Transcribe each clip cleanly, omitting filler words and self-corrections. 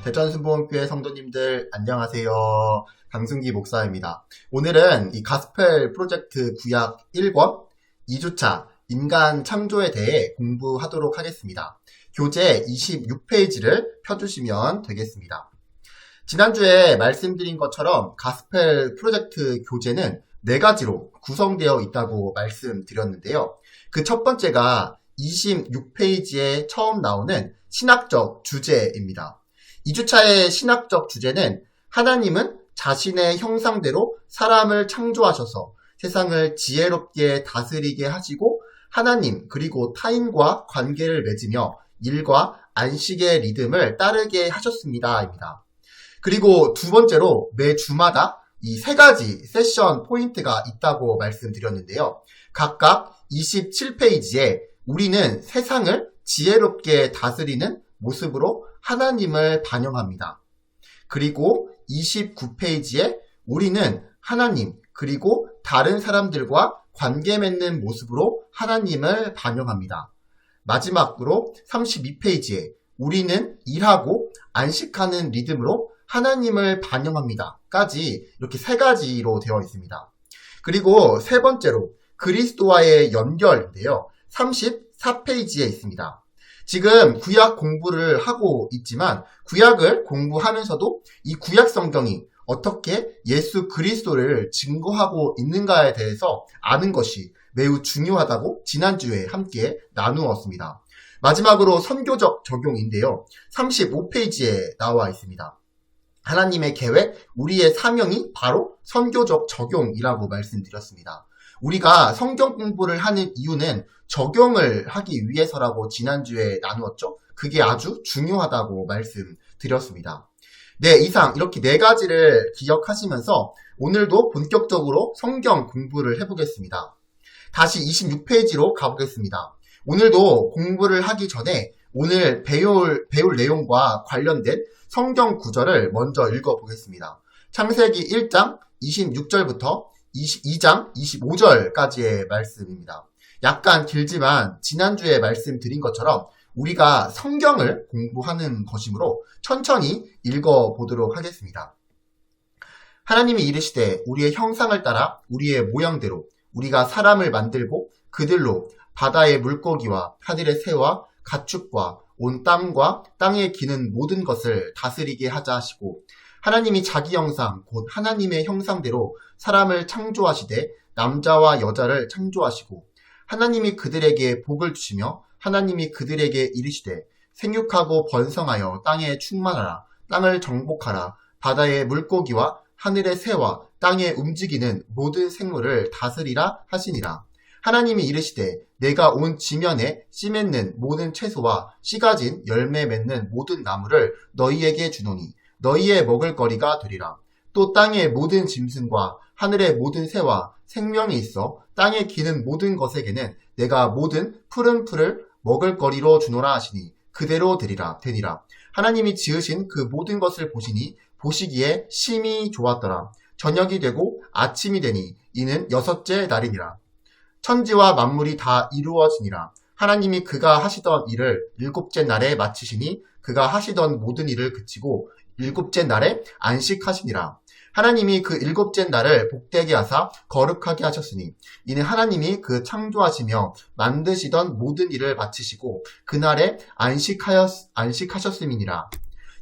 대전순복음교회 성도님들 안녕하세요. 강승기 목사입니다. 오늘은 이 가스펠 프로젝트 구약 1권 2주차 인간 창조에 대해 공부하도록 하겠습니다. 교재 26페이지를 펴주시면 되겠습니다. 지난주에 말씀드린 것처럼 가스펠 프로젝트 교재는 4가지로 구성되어 있다고 말씀드렸는데요. 그 첫 번째가 26페이지에 처음 나오는 신학적 주제입니다. 2주차의 신학적 주제는 하나님은 자신의 형상대로 사람을 창조하셔서 세상을 지혜롭게 다스리게 하시고 하나님 그리고 타인과 관계를 맺으며 일과 안식의 리듬을 따르게 하셨습니다. 그리고 두 번째로 매 주마다 이 3가지 세션 포인트가 있다고 말씀드렸는데요. 각각 27페이지에 우리는 세상을 지혜롭게 다스리는 모습으로 하나님을 반영합니다. 그리고 29페이지에 우리는 하나님 그리고 다른 사람들과 관계 맺는 모습으로 하나님을 반영합니다. 마지막으로 32페이지에 우리는 일하고 안식하는 리듬으로 하나님을 반영합니다. 까지 이렇게 3가지로 되어 있습니다. 그리고 세 번째로 그리스도와의 연결인데요. 34페이지에 있습니다. 지금 구약 공부를 하고 있지만 구약을 공부하면서도 이 구약 성경이 어떻게 예수 그리스도를 증거하고 있는가에 대해서 아는 것이 매우 중요하다고 지난주에 함께 나누었습니다. 마지막으로 선교적 적용인데요. 35페이지에 나와 있습니다. 하나님의 계획, 우리의 사명이 바로 선교적 적용이라고 말씀드렸습니다. 우리가 성경 공부를 하는 이유는 적용을 하기 위해서라고 지난주에 나누었죠. 그게 아주 중요하다고 말씀드렸습니다. 네, 이상 이렇게 4가지를 기억하시면서 오늘도 본격적으로 성경 공부를 해보겠습니다. 다시 26페이지로 가보겠습니다. 오늘도 공부를 하기 전에 오늘 배울 내용과 관련된 성경 구절을 먼저 읽어보겠습니다. 창세기 1장 26절부터 22장 25절까지의 말씀입니다. 약간 길지만 지난주에 말씀드린 것처럼 우리가 성경을 공부하는 것이므로 천천히 읽어보도록 하겠습니다. 하나님이 이르시되 우리의 형상을 따라 우리의 모양대로 우리가 사람을 만들고 그들로 바다의 물고기와 하늘의 새와 가축과 온 땅과 땅에 기는 모든 것을 다스리게 하자 하시고 하나님이 자기 형상 곧 하나님의 형상대로 사람을 창조하시되 남자와 여자를 창조하시고 하나님이 그들에게 복을 주시며 하나님이 그들에게 이르시되 생육하고 번성하여 땅에 충만하라 땅을 정복하라 바다의 물고기와 하늘의 새와 땅에 움직이는 모든 생물을 다스리라 하시니라. 하나님이 이르시되 내가 온 지면에 씨 맺는 모든 채소와 씨 가진 열매 맺는 모든 나무를 너희에게 주노니 너희의 먹을거리가 되리라. 또 땅의 모든 짐승과 하늘의 모든 새와 생명이 있어 땅에 기는 모든 것에게는 내가 모든 푸른 풀을 먹을거리로 주노라 하시니 그대로 되니라. 하나님이 지으신 그 모든 것을 보시니 보시기에 심히 좋았더라. 저녁이 되고 아침이 되니 이는 6째 날이니라. 천지와 만물이 다 이루어지니라. 하나님이 그가 하시던 일을 7째 날에 마치시니 그가 하시던 모든 일을 그치고 7째 날에 안식하시니라. 하나님이 그 7째 날을 복되게 하사 거룩하게 하셨으니 이는 하나님이 그 창조하시며 만드시던 모든 일을 마치시고 그날에 안식하셨음이니라.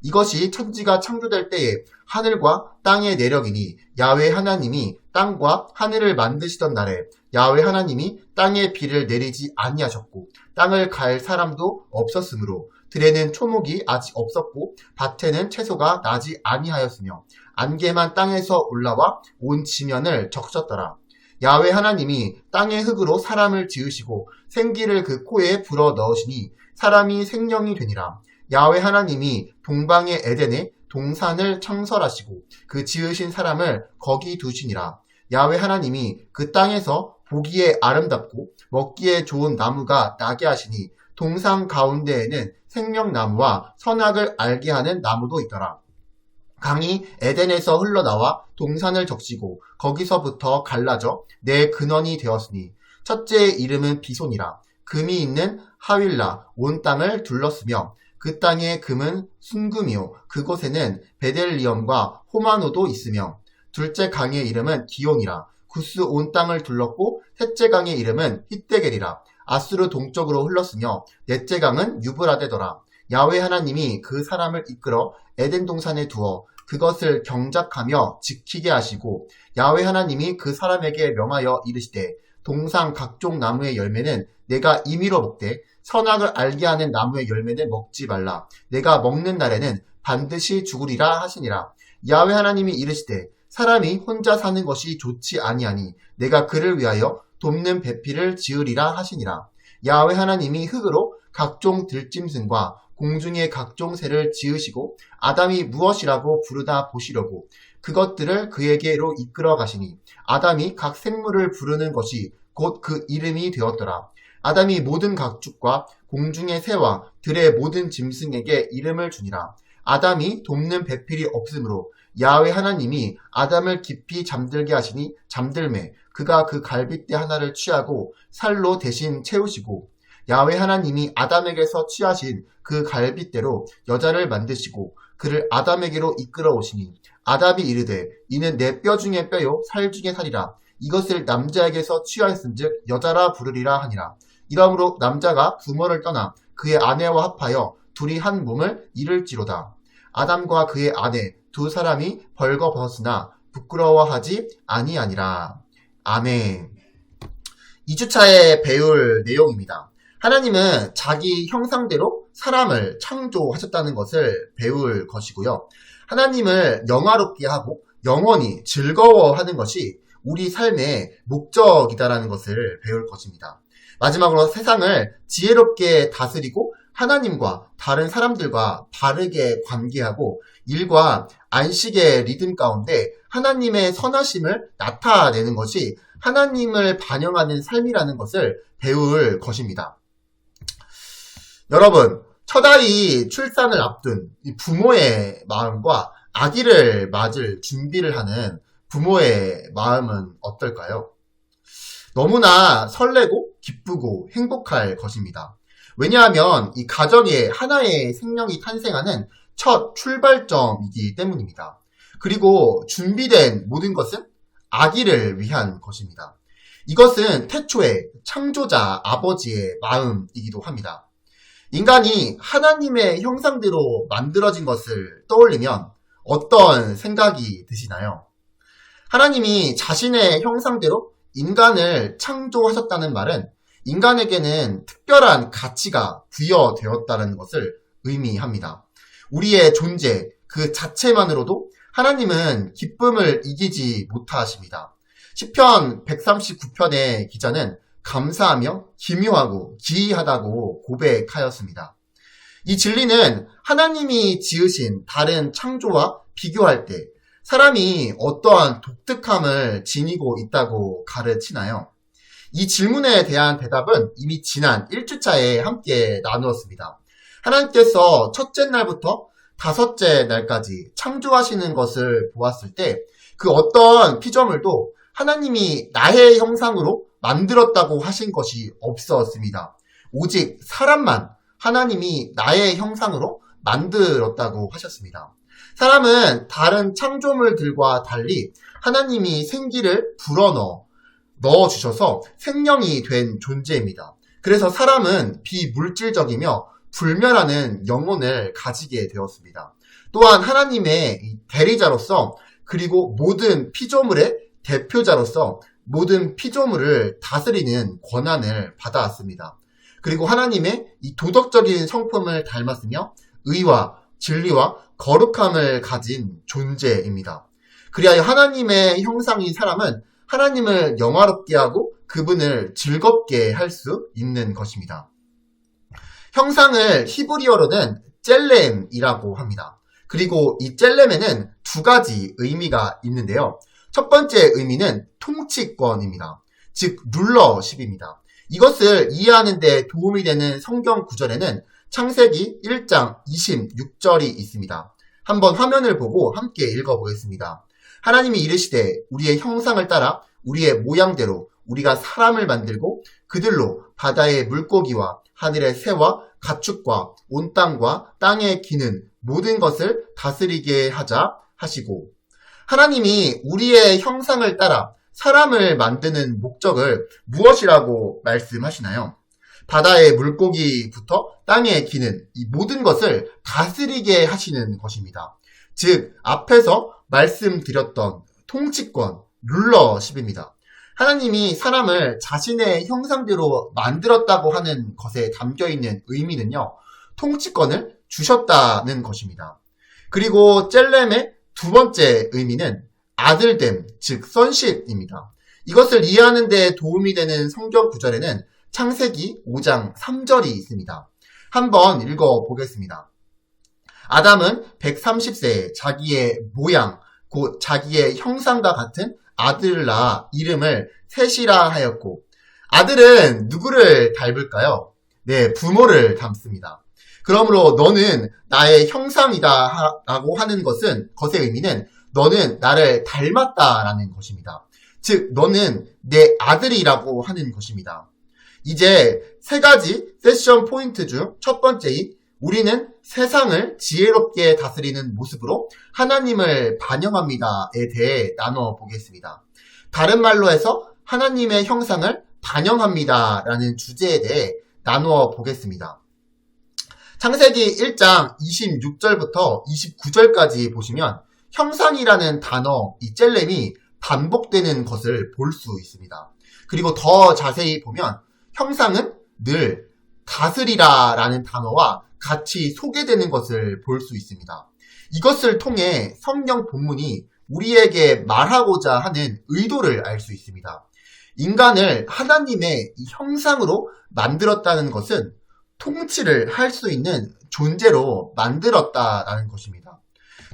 이것이 천지가 창조될 때에 하늘과 땅의 내력이니 야훼 하나님이 땅과 하늘을 만드시던 날에 야훼 하나님이 땅에 비를 내리지 아니하셨고 땅을 갈 사람도 없었으므로 들에는 초목이 아직 없었고 밭에는 채소가 나지 아니하였으며 안개만 땅에서 올라와 온 지면을 적셨더라. 야훼 하나님이 땅의 흙으로 사람을 지으시고 생기를 그 코에 불어 넣으시니 사람이 생명이 되니라. 야훼 하나님이 동방의 에덴에 동산을 창설하시고 그 지으신 사람을 거기 두시니라. 야훼 하나님이 그 땅에서 보기에 아름답고 먹기에 좋은 나무가 나게 하시니 동산 가운데에는 생명나무와 선악을 알게 하는 나무도 있더라. 강이 에덴에서 흘러나와 동산을 적시고 거기서부터 갈라져 내 근원이 되었으니 첫째의 이름은 비손이라. 금이 있는 하윌라 온 땅을 둘렀으며 그 땅의 금은 순금이요 그곳에는 베델리엄과 호마노도 있으며 둘째 강의 이름은 기온이라. 구스 온 땅을 둘렀고 셋째 강의 이름은 히데겔이라. 아수르 동쪽으로 흘렀으며 넷째 강은 유브라데더라. 야훼 하나님이 그 사람을 이끌어 에덴 동산에 두어 그것을 경작하며 지키게 하시고 야훼 하나님이 그 사람에게 명하여 이르시되 동산 각종 나무의 열매는 내가 임의로 먹되 선악을 알게 하는 나무의 열매는 먹지 말라. 내가 먹는 날에는 반드시 죽으리라 하시니라. 야훼 하나님이 이르시되 사람이 혼자 사는 것이 좋지 아니하니 내가 그를 위하여 돕는 배필을 지으리라 하시니라. 야훼 하나님이 흙으로 각종 들짐승과 공중의 각종 새를 지으시고 아담이 무엇이라고 부르다 보시려고 그것들을 그에게로 이끌어 가시니 아담이 각 생물을 부르는 것이 곧 그 이름이 되었더라. 아담이 모든 각축과 공중의 새와 들의 모든 짐승에게 이름을 주니라. 아담이 돕는 배필이 없으므로 야훼 하나님이 아담을 깊이 잠들게 하시니 잠들매 그가 그 갈빗대 하나를 취하고 살로 대신 채우시고 야훼 하나님이 아담에게서 취하신 그 갈빗대로 여자를 만드시고 그를 아담에게로 이끌어 오시니 아담이 이르되 이는 내 뼈 중에 뼈요 살 중에 살이라. 이것을 남자에게서 취하였은즉 여자라 부르리라 하니라. 이러므로 남자가 부모를 떠나 그의 아내와 합하여 둘이 한 몸을 이룰지로다. 아담과 그의 아내 두 사람이 벌거벗었으나 부끄러워하지 아니하니라. 아멘. 2주차에 배울 내용입니다. 하나님은 자기 형상대로 사람을 창조하셨다는 것을 배울 것이고요. 하나님을 영화롭게 하고 영원히 즐거워하는 것이 우리 삶의 목적이다라는 것을 배울 것입니다. 마지막으로 세상을 지혜롭게 다스리고 하나님과 다른 사람들과 바르게 관계하고 일과 안식의 리듬 가운데 하나님의 선하심을 나타내는 것이 하나님을 반영하는 삶이라는 것을 배울 것입니다. 여러분, 첫아이 출산을 앞둔 이 부모의 마음과 아기를 맞을 준비를 하는 부모의 마음은 어떨까요? 너무나 설레고 기쁘고 행복할 것입니다. 왜냐하면 이 가정에 하나의 생명이 탄생하는 첫 출발점이기 때문입니다. 그리고 준비된 모든 것은 아기를 위한 것입니다. 이것은 태초의 창조자 아버지의 마음이기도 합니다. 인간이 하나님의 형상대로 만들어진 것을 떠올리면 어떤 생각이 드시나요? 하나님이 자신의 형상대로 인간을 창조하셨다는 말은 인간에게는 특별한 가치가 부여되었다는 것을 의미합니다. 우리의 존재 그 자체만으로도 하나님은 기쁨을 이기지 못하십니다. 시편 139편의 기자는 감사하며 기묘하고 기이하다고 고백하였습니다. 이 진리는 하나님이 지으신 다른 창조와 비교할 때 사람이 어떠한 독특함을 지니고 있다고 가르치나요? 이 질문에 대한 대답은 이미 지난 1주차에 함께 나누었습니다. 하나님께서 첫째 날부터 다섯째 날까지 창조하시는 것을 보았을 때 그 어떤 피조물도 하나님이 나의 형상으로 만들었다고 하신 것이 없었습니다. 오직 사람만 하나님이 나의 형상으로 만들었다고 하셨습니다. 사람은 다른 창조물들과 달리 하나님이 생기를 넣어주셔서 생명이 된 존재입니다. 그래서 사람은 비물질적이며 불멸하는 영혼을 가지게 되었습니다. 또한 하나님의 대리자로서 그리고 모든 피조물의 대표자로서 모든 피조물을 다스리는 권한을 받아왔습니다. 그리고 하나님의 이 도덕적인 성품을 닮았으며 의와 진리와 거룩함을 가진 존재입니다. 그리하여 하나님의 형상인 사람은 하나님을 영화롭게 하고 그분을 즐겁게 할 수 있는 것입니다. 형상을 히브리어로는 젤렘이라고 합니다. 그리고 이 젤렘에는 두 가지 의미가 있는데요. 첫 번째 의미는 통치권입니다. 즉 룰러십입니다. 이것을 이해하는 데 도움이 되는 성경 구절에는 창세기 1장 26절이 있습니다. 한번 화면을 보고 함께 읽어보겠습니다. 하나님이 이르시되 우리의 형상을 따라 우리의 모양대로 우리가 사람을 만들고 그들로 바다의 물고기와 하늘의 새와 가축과 온 땅과 땅에 기는 모든 것을 다스리게 하자 하시고, 하나님이 우리의 형상을 따라 사람을 만드는 목적을 무엇이라고 말씀하시나요? 바다의 물고기부터 땅에 기는 이 모든 것을 다스리게 하시는 것입니다. 즉, 앞에서 말씀드렸던 통치권, 룰러십입니다. 하나님이 사람을 자신의 형상대로 만들었다고 하는 것에 담겨있는 의미는요, 통치권을 주셨다는 것입니다. 그리고 젤렘의 두 번째 의미는 아들됨, 즉 선십입니다. 이것을 이해하는 데 도움이 되는 성경 구절에는 창세기 5장 3절이 있습니다. 한번 읽어보겠습니다. 아담은 130세에 자기의 모양, 곧 자기의 형상과 같은 아들을 낳아 이름을 셋이라 하였고, 아들은 누구를 닮을까요? 네, 부모를 닮습니다. 그러므로 너는 나의 형상이다 라고 하는 것의 의미는 너는 나를 닮았다라는 것입니다. 즉, 너는 내 아들이라고 하는 것입니다. 이제 세 가지 세션 포인트 중 첫 번째인 우리는 세상을 지혜롭게 다스리는 모습으로 하나님을 반영합니다에 대해 나눠보겠습니다. 다른 말로 해서 하나님의 형상을 반영합니다라는 주제에 대해 나누어 보겠습니다. 창세기 1장 26절부터 29절까지 보시면 형상이라는 단어, 이 젤렘이 반복되는 것을 볼 수 있습니다. 그리고 더 자세히 보면 형상은 늘 다스리라 라는 단어와 같이 소개되는 것을 볼 수 있습니다. 이것을 통해 성경 본문이 우리에게 말하고자 하는 의도를 알 수 있습니다. 인간을 하나님의 형상으로 만들었다는 것은 통치를 할 수 있는 존재로 만들었다라는 것입니다.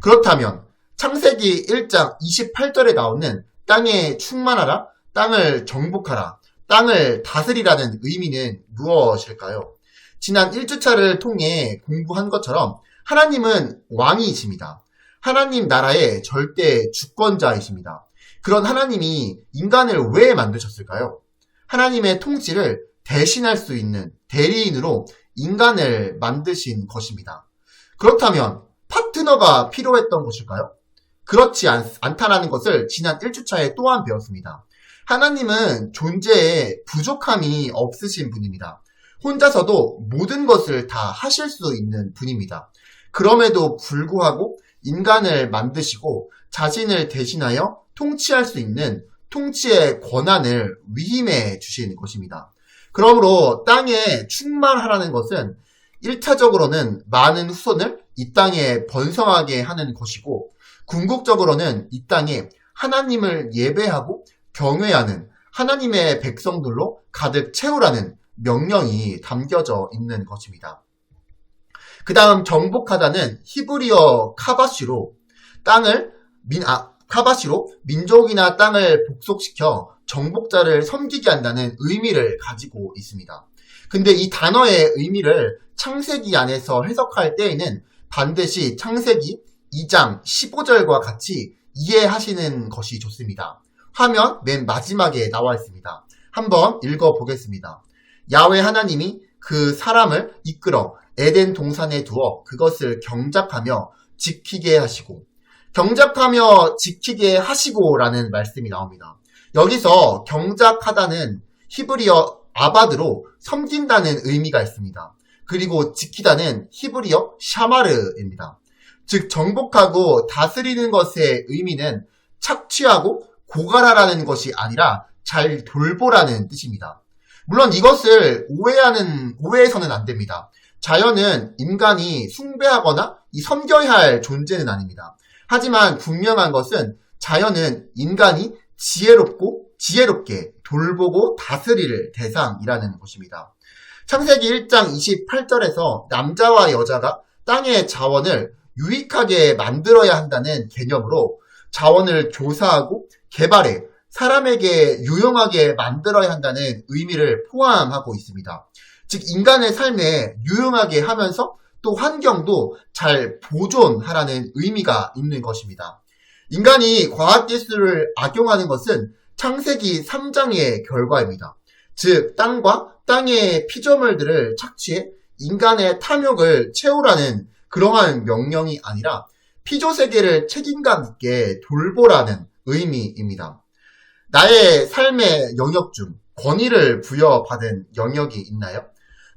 그렇다면 창세기 1장 28절에 나오는 땅에 충만하라, 땅을 정복하라, 땅을 다스리라는 의미는 무엇일까요? 지난 1주차를 통해 공부한 것처럼 하나님은 왕이십니다. 하나님 나라의 절대 주권자이십니다. 그런 하나님이 인간을 왜 만드셨을까요? 하나님의 통치를 대신할 수 있는 대리인으로 인간을 만드신 것입니다. 그렇다면 파트너가 필요했던 것일까요? 그렇지 않다라는 것을 지난 1주차에 또한 배웠습니다. 하나님은 존재에 부족함이 없으신 분입니다. 혼자서도 모든 것을 다 하실 수 있는 분입니다. 그럼에도 불구하고 인간을 만드시고 자신을 대신하여 통치할 수 있는 통치의 권한을 위임해 주신 것입니다. 그러므로 땅에 충만하라는 것은 1차적으로는 많은 후손을 이 땅에 번성하게 하는 것이고, 궁극적으로는 이 땅에 하나님을 예배하고 경외하는 하나님의 백성들로 가득 채우라는 명령이 담겨져 있는 것입니다. 그 다음 정복하다는 히브리어 카바시로 민족이나 땅을 복속시켜 정복자를 섬기게 한다는 의미를 가지고 있습니다. 근데 이 단어의 의미를 창세기 안에서 해석할 때에는 반드시 창세기 2장 15절과 같이 이해하시는 것이 좋습니다. 화면 맨 마지막에 나와 있습니다. 한번 읽어보겠습니다. 야훼 하나님이 그 사람을 이끌어 에덴 동산에 두어 그것을 경작하며 지키게 하시고, 경작하며 지키게 하시고라는 말씀이 나옵니다. 여기서 경작하다는 히브리어 아바드로 섬긴다는 의미가 있습니다. 그리고 지키다는 히브리어 샤마르입니다. 즉 정복하고 다스리는 것의 의미는 착취하고 고갈하라는 것이 아니라 잘 돌보라는 뜻입니다. 물론 이것을 오해해서는 안 됩니다. 자연은 인간이 숭배하거나 섬겨야 할 존재는 아닙니다. 하지만 분명한 것은 자연은 인간이 지혜롭게 돌보고 다스릴 대상이라는 것입니다. 창세기 1장 28절에서 남자와 여자가 땅의 자원을 유익하게 만들어야 한다는 개념으로 자원을 조사하고 개발해 사람에게 유용하게 만들어야 한다는 의미를 포함하고 있습니다. 즉 인간의 삶에 유용하게 하면서 또 환경도 잘 보존하라는 의미가 있는 것입니다. 인간이 과학기술을 악용하는 것은 창세기 3장의 결과입니다. 즉 땅과 땅의 피조물들을 착취해 인간의 탐욕을 채우라는 그러한 명령이 아니라 피조세계를 책임감 있게 돌보라는 의미입니다. 나의 삶의 영역 중 권위를 부여받은 영역이 있나요?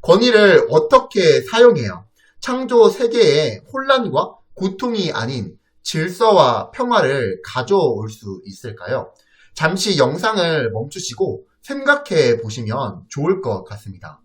권위를 어떻게 사용해야 창조 세계에 혼란과 고통이 아닌 질서와 평화를 가져올 수 있을까요? 잠시 영상을 멈추시고 생각해 보시면 좋을 것 같습니다.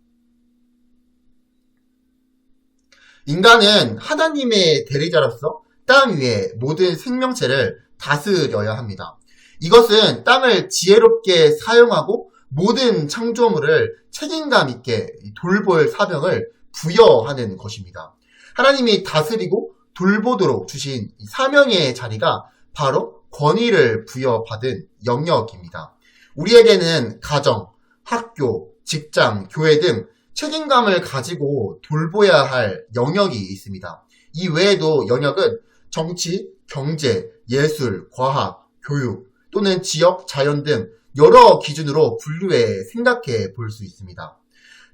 인간은 하나님의 대리자로서 땅 위의 모든 생명체를 다스려야 합니다. 이것은 땅을 지혜롭게 사용하고 모든 창조물을 책임감 있게 돌볼 사명을 부여하는 것입니다. 하나님이 다스리고 돌보도록 주신 사명의 자리가 바로 권위를 부여받은 영역입니다. 우리에게는 가정, 학교, 직장, 교회 등 책임감을 가지고 돌보야 할 영역이 있습니다. 이 외에도 영역은 정치, 경제, 예술, 과학, 교육 또는 지역, 자연 등 여러 기준으로 분류해 생각해 볼 수 있습니다.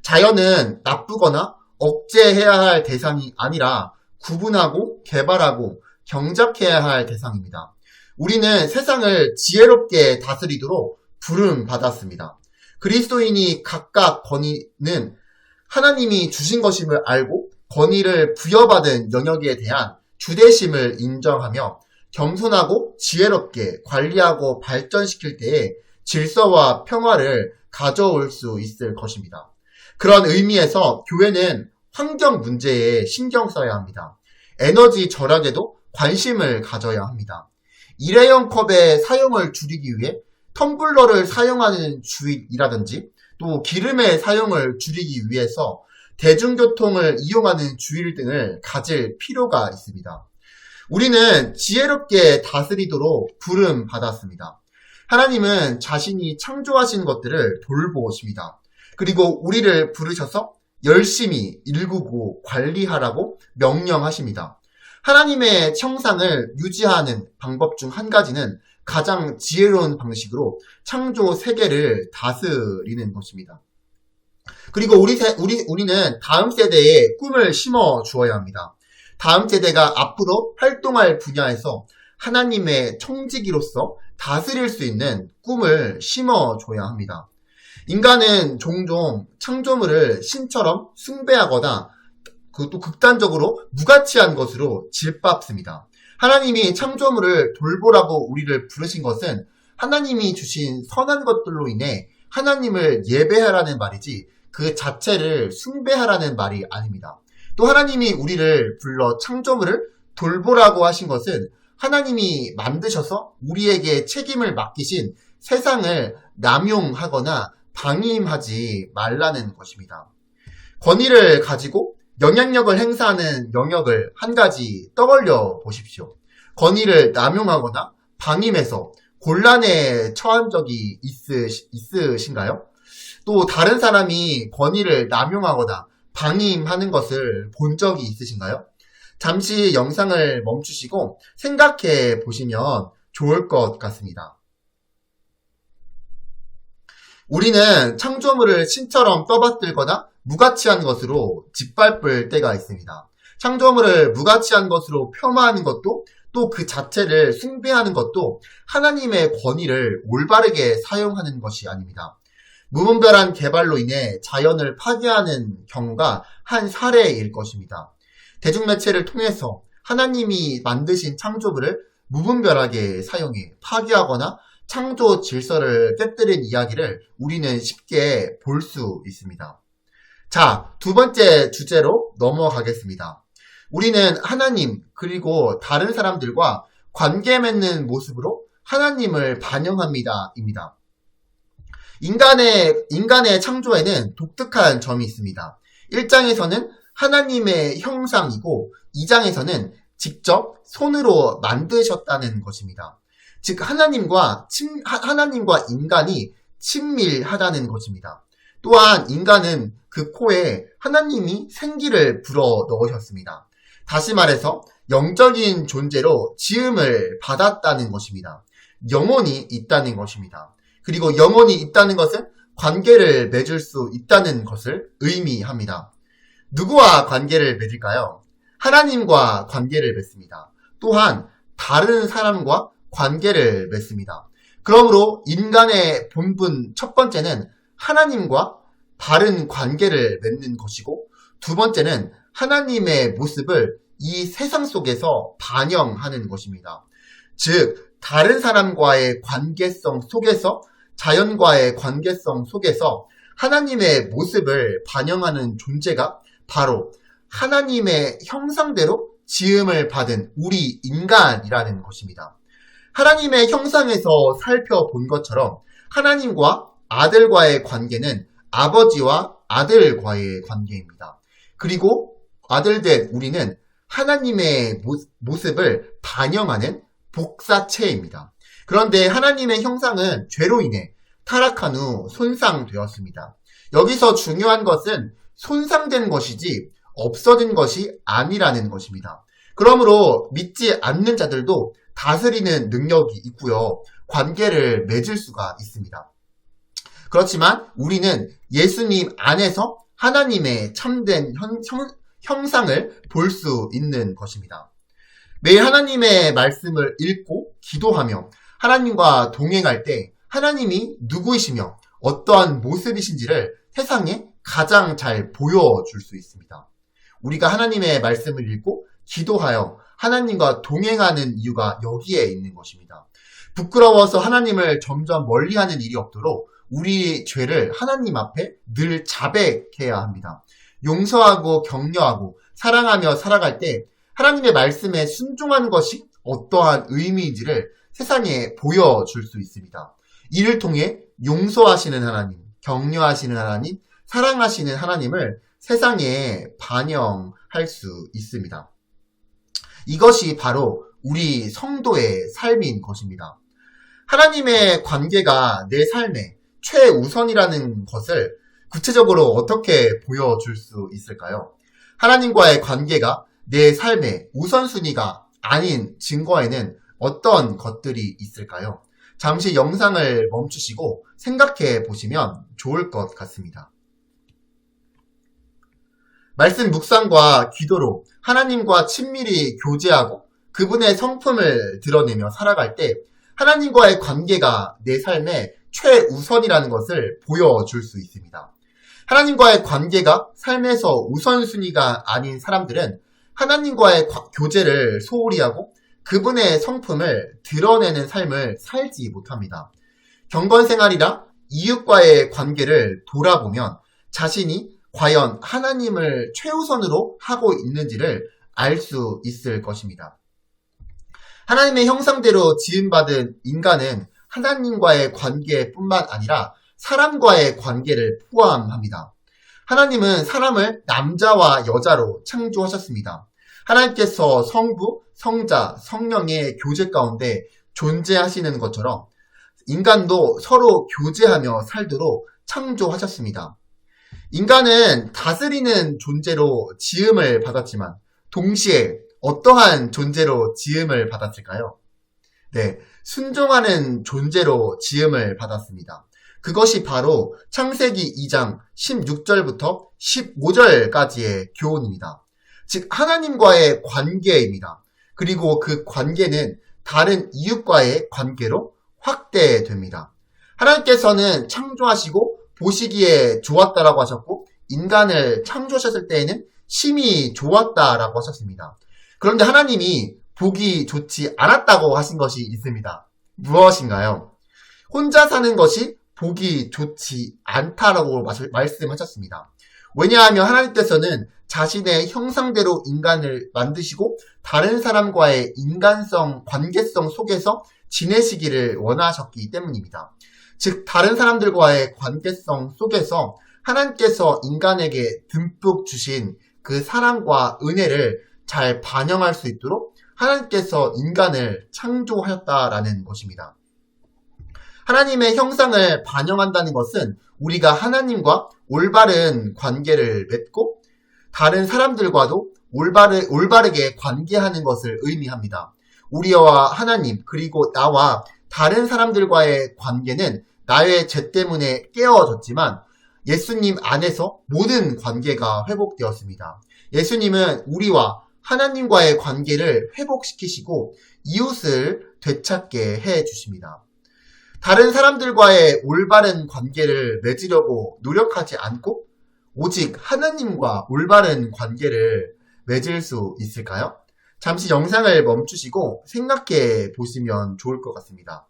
자연은 나쁘거나 억제해야 할 대상이 아니라 구분하고 개발하고 경작해야 할 대상입니다. 우리는 세상을 지혜롭게 다스리도록 부름받았습니다. 그리스도인이 각각 권위는 하나님이 주신 것임을 알고 권위를 부여받은 영역에 대한 주대심을 인정하며 겸손하고 지혜롭게 관리하고 발전시킬 때에 질서와 평화를 가져올 수 있을 것입니다. 그런 의미에서 교회는 환경 문제에 신경 써야 합니다. 에너지 절약에도 관심을 가져야 합니다. 일회용 컵의 사용을 줄이기 위해 텀블러를 사용하는 주일이라든지 또 기름의 사용을 줄이기 위해서 대중교통을 이용하는 주일 등을 가질 필요가 있습니다. 우리는 지혜롭게 다스리도록 부름받았습니다. 하나님은 자신이 창조하신 것들을 돌보십니다. 그리고 우리를 부르셔서 열심히 일구고 관리하라고 명령하십니다. 하나님의 형상을 유지하는 방법 중 한 가지는 가장 지혜로운 방식으로 창조 세계를 다스리는 것입니다. 그리고 우리는 다음 세대에 꿈을 심어 주어야 합니다. 다음 세대가 앞으로 활동할 분야에서 하나님의 청지기로서 다스릴 수 있는 꿈을 심어 줘야 합니다. 인간은 종종 창조물을 신처럼 숭배하거나 또 극단적으로 무가치한 것으로 질밥습니다. 하나님이 창조물을 돌보라고 우리를 부르신 것은 하나님이 주신 선한 것들로 인해 하나님을 예배하라는 말이지 그 자체를 숭배하라는 말이 아닙니다. 또 하나님이 우리를 불러 창조물을 돌보라고 하신 것은 하나님이 만드셔서 우리에게 책임을 맡기신 세상을 남용하거나 방임하지 말라는 것입니다. 권위를 가지고 영향력을 행사하는 영역을 한 가지 떠올려 보십시오. 권위를 남용하거나 방임해서 곤란에 처한 적이 있으신가요? 또 다른 사람이 권위를 남용하거나 방임하는 것을 본 적이 있으신가요? 잠시 영상을 멈추시고 생각해 보시면 좋을 것 같습니다. 우리는 창조물을 신처럼 떠받들거나 무가치한 것으로 짓밟을 때가 있습니다. 창조물을 무가치한 것으로 폄하하는 것도 또 그 자체를 숭배하는 것도 하나님의 권위를 올바르게 사용하는 것이 아닙니다. 무분별한 개발로 인해 자연을 파괴하는 경우가 한 사례일 것입니다. 대중매체를 통해서 하나님이 만드신 창조물을 무분별하게 사용해 파괴하거나 창조 질서를 깨뜨린 이야기를 우리는 쉽게 볼 수 있습니다. 자, 두 번째 주제로 넘어가겠습니다. 우리는 하나님 그리고 다른 사람들과 관계 맺는 모습으로 하나님을 반영합니다. 입니다. 인간의 창조에는 독특한 점이 있습니다. 1장에서는 하나님의 형상이고 2장에서는 직접 손으로 만드셨다는 것입니다. 즉 하나님과 인간이 친밀하다는 것입니다. 또한 인간은 그 코에 하나님이 생기를 불어 넣으셨습니다. 다시 말해서 영적인 존재로 지음을 받았다는 것입니다. 영혼이 있다는 것입니다. 그리고 영혼이 있다는 것은 관계를 맺을 수 있다는 것을 의미합니다. 누구와 관계를 맺을까요? 하나님과 관계를 맺습니다. 또한 다른 사람과 관계를 맺습니다. 그러므로 인간의 본분 첫 번째는 하나님과 바른 관계를 맺는 것이고, 두 번째는 하나님의 모습을 이 세상 속에서 반영하는 것입니다. 즉, 다른 사람과의 관계성 속에서, 자연과의 관계성 속에서 하나님의 모습을 반영하는 존재가 바로 하나님의 형상대로 지음을 받은 우리 인간이라는 것입니다. 하나님의 형상에서 살펴본 것처럼 하나님과 아들과의 관계는 아버지와 아들과의 관계입니다. 그리고 아들된 우리는 하나님의 모습을 반영하는 복사체입니다. 그런데 하나님의 형상은 죄로 인해 타락한 후 손상되었습니다. 여기서 중요한 것은 손상된 것이지 없어진 것이 아니라는 것입니다. 그러므로 믿지 않는 자들도 다스리는 능력이 있고요. 관계를 맺을 수가 있습니다. 그렇지만 우리는 예수님 안에서 하나님의 참된 형상을 볼 수 있는 것입니다. 매일 하나님의 말씀을 읽고 기도하며 하나님과 동행할 때 하나님이 누구이시며 어떠한 모습이신지를 세상에 가장 잘 보여줄 수 있습니다. 우리가 하나님의 말씀을 읽고 기도하여 하나님과 동행하는 이유가 여기에 있는 것입니다. 부끄러워서 하나님을 점점 멀리하는 일이 없도록 우리 죄를 하나님 앞에 늘 자백해야 합니다. 용서하고 격려하고 사랑하며 살아갈 때 하나님의 말씀에 순종하는 것이 어떠한 의미인지를 세상에 보여줄 수 있습니다. 이를 통해 용서하시는 하나님, 격려하시는 하나님, 사랑하시는 하나님을 세상에 반영할 수 있습니다. 이것이 바로 우리 성도의 삶인 것입니다. 하나님의 관계가 내 삶의 최우선이라는 것을 구체적으로 어떻게 보여줄 수 있을까요? 하나님과의 관계가 내 삶의 우선순위가 아닌 증거에는 어떤 것들이 있을까요? 잠시 영상을 멈추시고 생각해 보시면 좋을 것 같습니다. 말씀 묵상과 기도로 하나님과 친밀히 교제하고 그분의 성품을 드러내며 살아갈 때 하나님과의 관계가 내 삶의 최우선이라는 것을 보여줄 수 있습니다. 하나님과의 관계가 삶에서 우선순위가 아닌 사람들은 하나님과의 교제를 소홀히 하고 그분의 성품을 드러내는 삶을 살지 못합니다. 경건생활이라 이웃과의 관계를 돌아보면 자신이 과연 하나님을 최우선으로 하고 있는지를 알 수 있을 것입니다. 하나님의 형상대로 지음받은 인간은 하나님과의 관계뿐만 아니라 사람과의 관계를 포함합니다. 하나님은 사람을 남자와 여자로 창조하셨습니다. 하나님께서 성부, 성자, 성령의 교제 가운데 존재하시는 것처럼 인간도 서로 교제하며 살도록 창조하셨습니다. 인간은 다스리는 존재로 지음을 받았지만 동시에 어떠한 존재로 지음을 받았을까요? 네, 순종하는 존재로 지음을 받았습니다. 그것이 바로 창세기 2장 16절부터 15절까지의 교훈입니다. 즉 하나님과의 관계입니다. 그리고 그 관계는 다른 이웃과의 관계로 확대됩니다. 하나님께서는 창조하시고 보시기에 좋았다라고 하셨고 인간을 창조하셨을 때에는 심히 좋았다라고 하셨습니다. 그런데 하나님이 보기 좋지 않았다고 하신 것이 있습니다. 무엇인가요? 혼자 사는 것이 보기 좋지 않다라고 말씀하셨습니다. 왜냐하면 하나님께서는 자신의 형상대로 인간을 만드시고 다른 사람과의 인간성, 관계성 속에서 지내시기를 원하셨기 때문입니다. 즉 다른 사람들과의 관계성 속에서 하나님께서 인간에게 듬뿍 주신 그 사랑과 은혜를 잘 반영할 수 있도록 하나님께서 인간을 창조하셨다라는 것입니다. 하나님의 형상을 반영한다는 것은 우리가 하나님과 올바른 관계를 맺고 다른 사람들과도 올바르게 관계하는 것을 의미합니다. 우리와 하나님 그리고 나와 다른 사람들과의 관계는 나의 죄 때문에 깨어졌지만 예수님 안에서 모든 관계가 회복되었습니다. 예수님은 우리와 하나님과의 관계를 회복시키시고 이웃을 되찾게 해 주십니다. 다른 사람들과의 올바른 관계를 맺으려고 노력하지 않고 오직 하나님과 올바른 관계를 맺을 수 있을까요? 잠시 영상을 멈추시고 생각해 보시면 좋을 것 같습니다.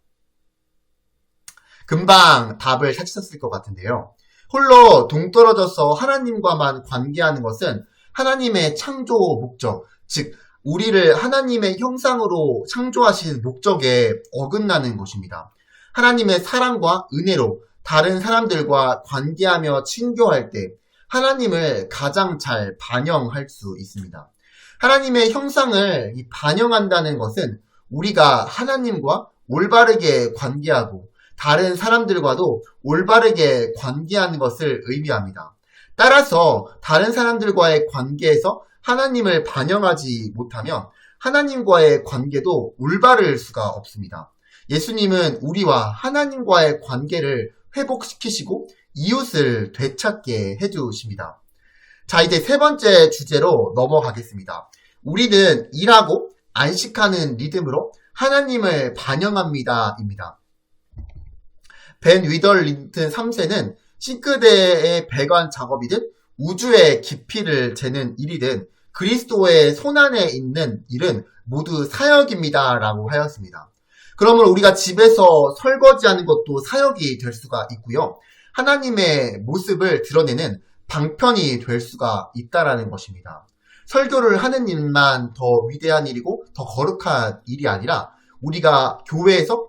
금방 답을 찾으셨을 것 같은데요. 홀로 동떨어져서 하나님과만 관계하는 것은 하나님의 창조 목적, 즉 우리를 하나님의 형상으로 창조하신 목적에 어긋나는 것입니다. 하나님의 사랑과 은혜로 다른 사람들과 관계하며 친교할 때 하나님을 가장 잘 반영할 수 있습니다. 하나님의 형상을 반영한다는 것은 우리가 하나님과 올바르게 관계하고 다른 사람들과도 올바르게 관계하는 것을 의미합니다. 따라서 다른 사람들과의 관계에서 하나님을 반영하지 못하면 하나님과의 관계도 올바를 수가 없습니다. 예수님은 우리와 하나님과의 관계를 회복시키시고 이웃을 되찾게 해주십니다. 자, 이제 세 번째 주제로 넘어가겠습니다. 우리는 일하고 안식하는 리듬으로 하나님을 반영합니다. 입니다. 벤 위덜링턴 3세는 싱크대의 배관 작업이든 우주의 깊이를 재는 일이든 그리스도의 손안에 있는 일은 모두 사역입니다. 라고 하였습니다. 그러므로 우리가 집에서 설거지하는 것도 사역이 될 수가 있고요. 하나님의 모습을 드러내는 방편이 될 수가 있다라는 것입니다. 설교를 하는 일만 더 위대한 일이고 더 거룩한 일이 아니라 우리가 교회에서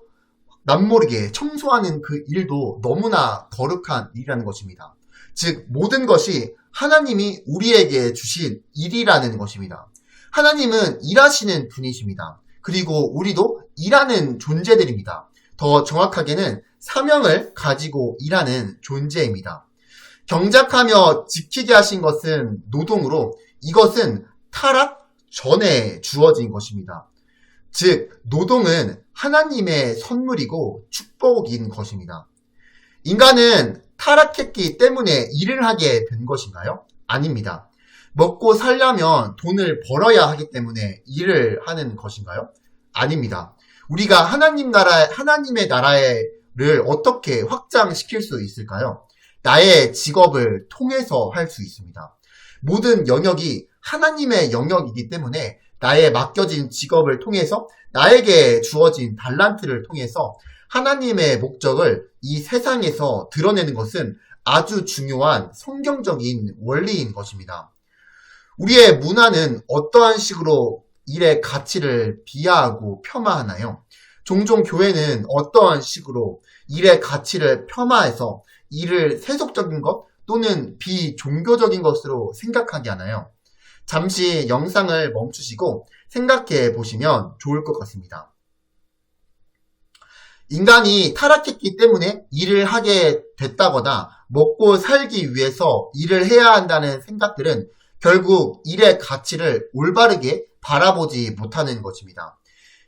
남모르게 청소하는 그 일도 너무나 거룩한 일이라는 것입니다. 즉 모든 것이 하나님이 우리에게 주신 일이라는 것입니다. 하나님은 일하시는 분이십니다. 그리고 우리도 일하는 존재들입니다. 더 정확하게는 사명을 가지고 일하는 존재입니다. 경작하며 지키게 하신 것은 노동으로 이것은 타락 전에 주어진 것입니다. 즉 노동은 하나님의 선물이고 축복인 것입니다. 인간은 타락했기 때문에 일을 하게 된 것인가요? 아닙니다. 먹고 살려면 돈을 벌어야 하기 때문에 일을 하는 것인가요? 아닙니다. 우리가 하나님의 나라를 어떻게 확장시킬 수 있을까요? 나의 직업을 통해서 할 수 있습니다. 모든 영역이 하나님의 영역이기 때문에 나의 맡겨진 직업을 통해서 나에게 주어진 달란트를 통해서 하나님의 목적을 이 세상에서 드러내는 것은 아주 중요한 성경적인 원리인 것입니다. 우리의 문화는 어떠한 식으로 일의 가치를 비하하고 폄하하나요? 종종 교회는 어떠한 식으로 일의 가치를 폄하해서 일을 세속적인 것 또는 비종교적인 것으로 생각하게 하나요? 잠시 영상을 멈추시고 생각해 보시면 좋을 것 같습니다. 인간이 타락했기 때문에 일을 하게 됐다거나 먹고 살기 위해서 일을 해야 한다는 생각들은 결국 일의 가치를 올바르게 바라보지 못하는 것입니다.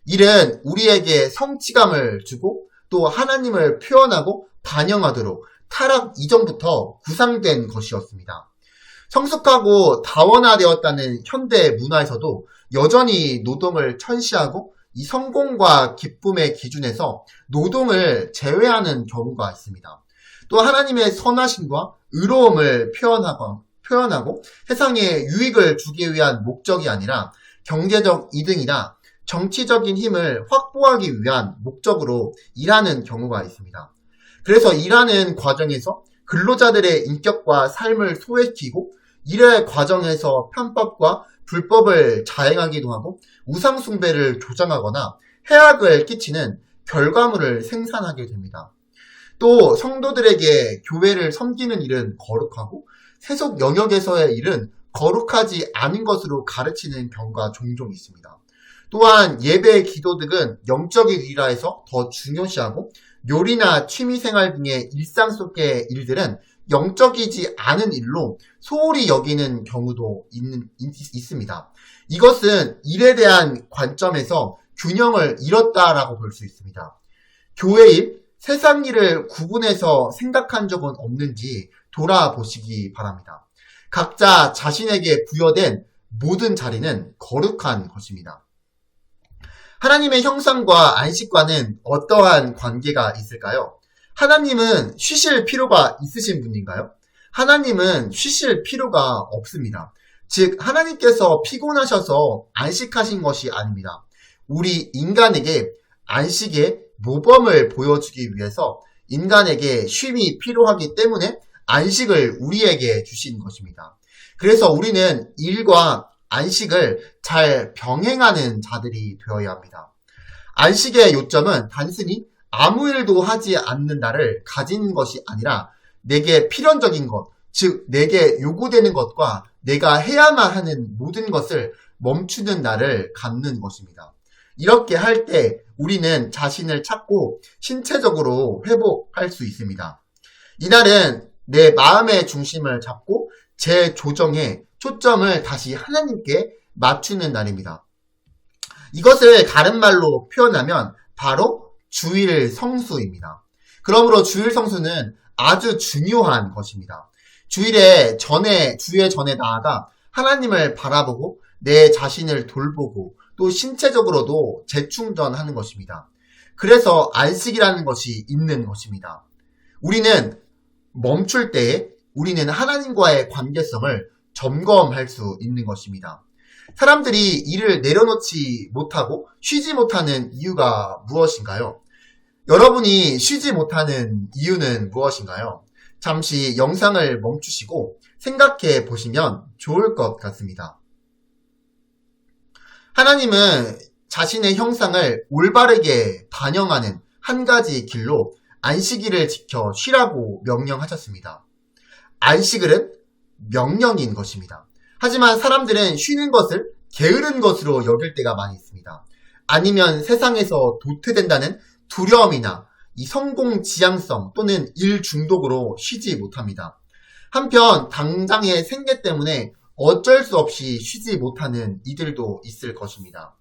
일은 우리에게 성취감을 주고 또 하나님을 표현하고 반영하도록 타락 이전부터 구상된 것이었습니다. 성숙하고 다원화되었다는 현대 문화에서도 여전히 노동을 천시하고 이 성공과 기쁨의 기준에서 노동을 제외하는 경우가 있습니다. 또 하나님의 선하심과 의로움을 표현하고 세상에 유익을 주기 위한 목적이 아니라 경제적 이득이나 정치적인 힘을 확보하기 위한 목적으로 일하는 경우가 있습니다. 그래서 일하는 과정에서 근로자들의 인격과 삶을 소외시키고 일의 과정에서 편법과 불법을 자행하기도 하고 우상숭배를 조장하거나 해악을 끼치는 결과물을 생산하게 됩니다. 또 성도들에게 교회를 섬기는 일은 거룩하고 세속 영역에서의 일은 거룩하지 않은 것으로 가르치는 경우가 종종 있습니다. 또한 예배, 기도 등은 영적인 일이라 해서 더 중요시하고 요리나 취미생활 등의 일상 속의 일들은 영적이지 않은 일로 소홀히 여기는 경우도 있습니다. 이것은 일에 대한 관점에서 균형을 잃었다라고 볼 수 있습니다. 교회 일, 세상 일을 구분해서 생각한 적은 없는지 돌아보시기 바랍니다. 각자 자신에게 부여된 모든 자리는 거룩한 것입니다. 하나님의 형상과 안식과는 어떠한 관계가 있을까요? 하나님은 쉬실 필요가 있으신 분인가요? 하나님은 쉬실 필요가 없습니다. 즉 하나님께서 피곤하셔서 안식하신 것이 아닙니다. 우리 인간에게 안식의 모범을 보여주기 위해서 인간에게 쉼이 필요하기 때문에 안식을 우리에게 주신 것입니다. 그래서 우리는 일과 안식을 잘 병행하는 자들이 되어야 합니다. 안식의 요점은 단순히 아무 일도 하지 않는 날을 가진 것이 아니라 내게 필연적인 것, 즉 내게 요구되는 것과 내가 해야만 하는 모든 것을 멈추는 날을 갖는 것입니다. 이렇게 할 때 우리는 자신을 찾고 신체적으로 회복할 수 있습니다. 이날은 내 마음의 중심을 잡고 제 조정에 초점을 다시 하나님께 맞추는 날입니다. 이것을 다른 말로 표현하면 바로 주일 성수입니다. 그러므로 주일 성수는 아주 중요한 것입니다. 주일에 전에 나아가 하나님을 바라보고 내 자신을 돌보고 또 신체적으로도 재충전하는 것입니다. 그래서 안식이라는 것이 있는 것입니다. 우리는 멈출 때에 우리는 하나님과의 관계성을 점검할 수 있는 것입니다. 사람들이 일을 내려놓지 못하고 쉬지 못하는 이유가 무엇인가요? 여러분이 쉬지 못하는 이유는 무엇인가요? 잠시 영상을 멈추시고 생각해 보시면 좋을 것 같습니다. 하나님은 자신의 형상을 올바르게 반영하는 한 가지 길로 안식일을 지켜 쉬라고 명령하셨습니다. 안식일은 명령인 것입니다. 하지만 사람들은 쉬는 것을 게으른 것으로 여길 때가 많이 있습니다. 아니면 세상에서 도태된다는 두려움이나 이 성공 지향성 또는 일 중독으로 쉬지 못합니다. 한편 당장의 생계 때문에 어쩔 수 없이 쉬지 못하는 이들도 있을 것입니다.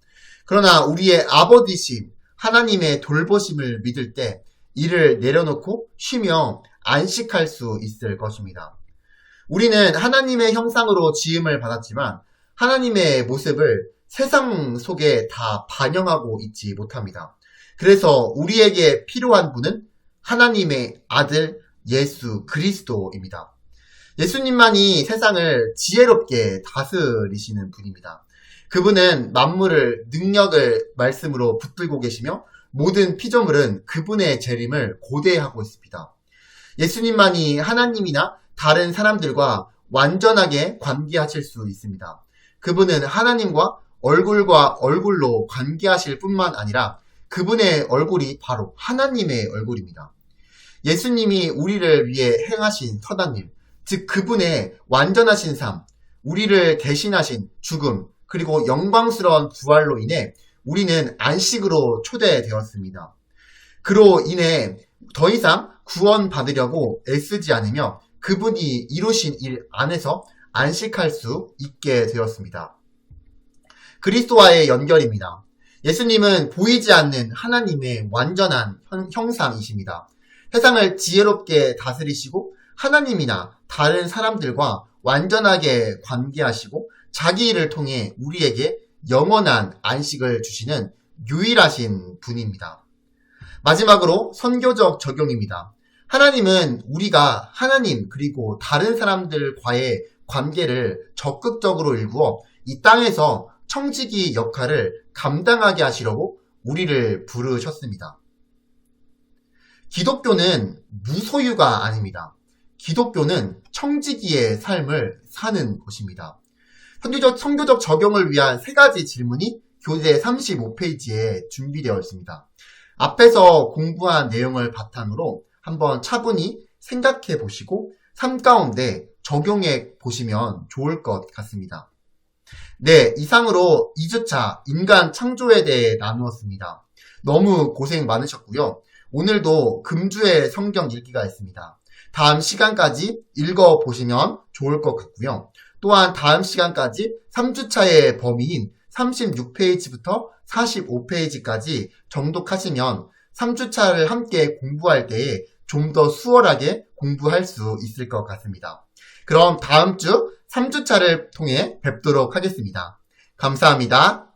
그러나 우리의 아버지신 하나님의 돌보심을 믿을 때 일을 내려놓고 쉬며 안식할 수 있을 것입니다. 우리는 하나님의 형상으로 지음을 받았지만 하나님의 모습을 세상 속에 다 반영하고 있지 못합니다. 그래서 우리에게 필요한 분은 하나님의 아들 예수 그리스도입니다. 예수님만이 세상을 지혜롭게 다스리시는 분입니다. 그분은 만물을 능력을 말씀으로 붙들고 계시며 모든 피조물은 그분의 재림을 고대하고 있습니다. 예수님만이 하나님이나 다른 사람들과 완전하게 관계하실 수 있습니다. 그분은 하나님과 얼굴로 관계하실 뿐만 아니라 그분의 얼굴이 바로 하나님의 얼굴입니다. 예수님이 우리를 위해 행하신 선한 일, 즉 그분의 완전하신 삶, 우리를 대신하신 죽음, 그리고 영광스러운 부활로 인해 우리는 안식으로 초대되었습니다. 그로 인해 더 이상 구원받으려고 애쓰지 않으며 그분이 이루신 일 안에서 안식할 수 있게 되었습니다. 그리스도와의 연결입니다. 예수님은 보이지 않는 하나님의 완전한 형상이십니다. 세상을 지혜롭게 다스리시고 하나님이나 다른 사람들과 완전하게 관계하시고 자기 일을 통해 우리에게 영원한 안식을 주시는 유일하신 분입니다. 마지막으로 선교적 적용입니다. 하나님은 우리가 하나님 그리고 다른 사람들과의 관계를 적극적으로 일구어 이 땅에서 청지기 역할을 감당하게 하시려고 우리를 부르셨습니다. 기독교는 무소유가 아닙니다. 기독교는 청지기의 삶을 사는 것입니다. 선교적 적용을 위한 3가지 질문이 교재 35페이지에 준비되어 있습니다. 앞에서 공부한 내용을 바탕으로 한번 차분히 생각해 보시고 삶 가운데 적용해 보시면 좋을 것 같습니다. 네, 이상으로 2주차 인간 창조에 대해 나누었습니다. 너무 고생 많으셨고요. 오늘도 금주의 성경 읽기가 있습니다. 다음 시간까지 읽어보시면 좋을 것 같고요. 또한 다음 시간까지 3주차의 범위인 36페이지부터 45페이지까지 정독하시면 3주차를 함께 공부할 때에 좀 더 수월하게 공부할 수 있을 것 같습니다. 그럼 다음 주 3주차를 통해 뵙도록 하겠습니다. 감사합니다.